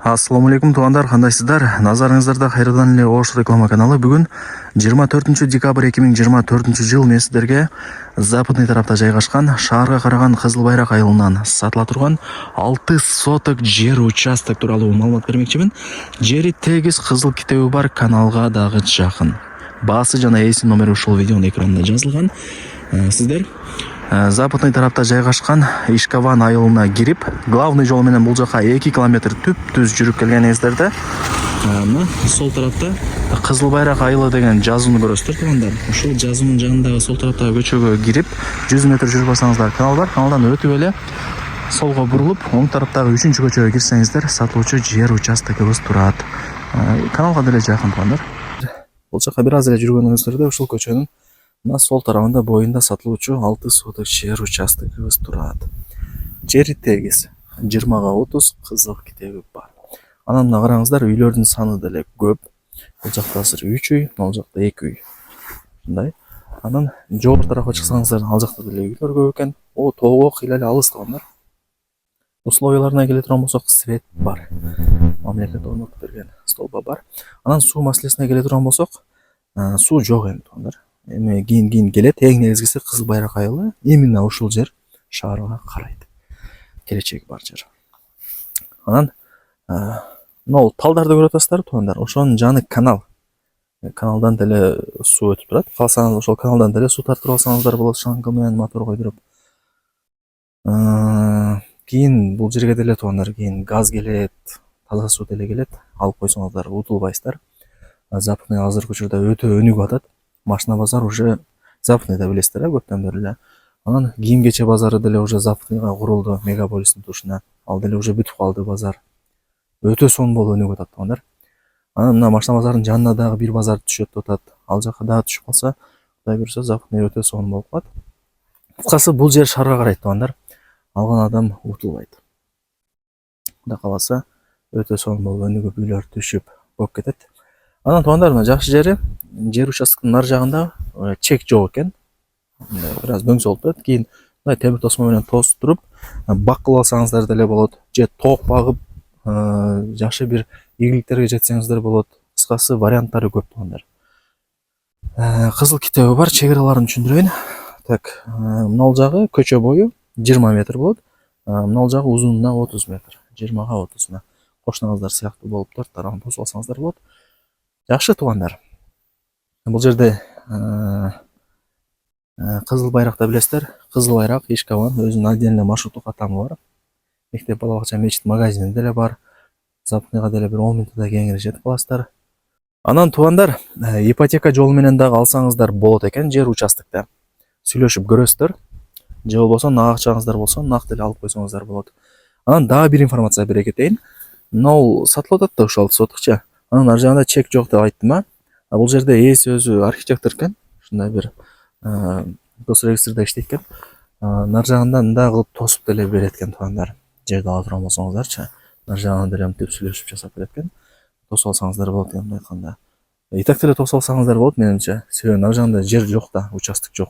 Ассаламу алейкум туугандар, кандайсыздар? Назарыңыздарда кайрадан эле Ош реклама каналы. Бүгүн 24 декабрь 2024 жыл мен сиздерге западный тарапта жайгашкан шаарга караган Кызыл Байрак айылынан сатыла турган 6 соток жер участок тууралуу маалымат бермекчимин. Жери тегиз, кызыл китеби бар, каналга дагы жакын. Баасы жана эси номери ушул видеонун экранында жазылган. Сиздер западный тарапта жайгашкан Ишкаван айылына кирип, главный жол менен бул жака 2 километр түп-түз жүрүп келгениңиздерде мына сол тарапта Кызыл Байрак айылы деген жазууну көрөсүздөр туугандар. Ушул жазуунун жанындагы сол тараптагы көчөгө кирип 100 метр жүрүп барсаңыздар канал бар. Каналдан өтүп эле солго бурулуп, оң тараптагы 3-чү көчөгө кирсеңиздер сатылуучу жер участогубуз турат. Каналга деле жакын туугандар. Бул жака бир аз эле жүргөнүңүздөрдө ушул көчөнүн мына сол тарабында боюнда сатылуучу 6 соток жер участогубуз турат. Жери тегиз, 20га 30 кызыл китеби бар. Анан мына караңыздар, үйлөрдүн саны деле көп. Бул жакта азыр 3 үй, ал жакта 2 үй. Мындай. Анан жогору тарапка чыксаңыздар, ал жакта деле үйлөр көп экен. О, тоого кыйла эле алыс туугандар. Условияларына келе турган болсок, свет бар. Мамлекет орнотуп берген столба бар. Анан суу маселесине келе турган болсок, суу жок эми туугандар. Эми кийин келет. Эң негизгиси Кызыл Байрак айылы именно ушул жер шаарга карайт. Келечеги бар жер. Анан мына талдарды көрүп атасыздар туугандар. Ошонун жаны канал. Каналдан деле суу өтүп турат. Калсаңыз ошол каналдан деле суу тартып алсаңыздар болот, шланга менен мотор койдуруп. Кийин бул жерге деле туугандар, кийин газ келет, таза суу деле келет. Алып койсоңуздар утулбайсыздар. Западный азыркы учурда өтө өнүгүп атат. Машина базар уже западныйда билесиздер, көптөн бери эле. Анан кийим кече базары деле уже западныйга курулду, мегаполистин тушуна. Ал деле уже бүтүп калды базар. Өтө сонун болуп өнүгүп атат туугандар. Анан мына машина базарынын жанына дагы бир базар түшөт деп атат. Ал жака дагы түшүп калса, Кудай буйрса, западный өтө сонун болуп калат. Кыскасы, бул жер шаарга карайт туугандар. Алган адам утулбайт. Кудай кааласа, өтө сонун болуп өнүгүп үйлөр түшүп болуп кетет. Анан туугандар, мына жакшы жери жер участокунун ар жагында чек жок экен. Бир аз дөңсөлтөт. Кийин мындай темир тосмо менен тостуруп, бак кылып алсаңыздар деле болот. Же тоок багып, жакшы бир ийгиликтерге жетсеңиздер болот. Кыскасы, варианттары көп туугандар. Кызыл китеби бар, чек араларын түшүндүрөйүн. Так, мына жагы көчө бою 20 метр болот. Мына жагы узунуна 30 метр. 20га 30-на. Кошуңуздар сыяктуу болуп төрт тарабын тосуп алсаңыздар болот. Жакшы туугандар. Бул жерде Кызыл Байракта билесиздер, Кызыл Байрак, Ишкаван өзүнүн отдельный маршруттук катамы бар. Мектеп, бала бакча, мечит, магазини деле бар. Западныйга деле бир 10 минутта кеңири жетип каласыздар. Анан туугандар, ипотека жолу менен дагы алсаңыздар болот экен жер участокто. Сүйлөшүп көрөсүздөр. Же болбосо нак акчаңыздар болсо, нак деле алып койсоңуздар болот. Анан дагы бир информация бере кетейин. Мына сатылып атат да ушул сотукча. Анан ар жагында чек жок деп айттым а. Бул жерде ээси өзү архитектор экен. Ушундай бир госрегистрде иштейт экен. Нар жагында мындай кылып тосуп деле берет экен туугандар. Жерди ала турган болсоңуздарчы. Нар жагына деле мынтип сүйлөшүп жасап берет экен. Тосуп алсаңыздар болот эми айтканда. И так деле тосуп алсаңыздар болот менимче. Себеби нар жагында жер жок да, участок жок.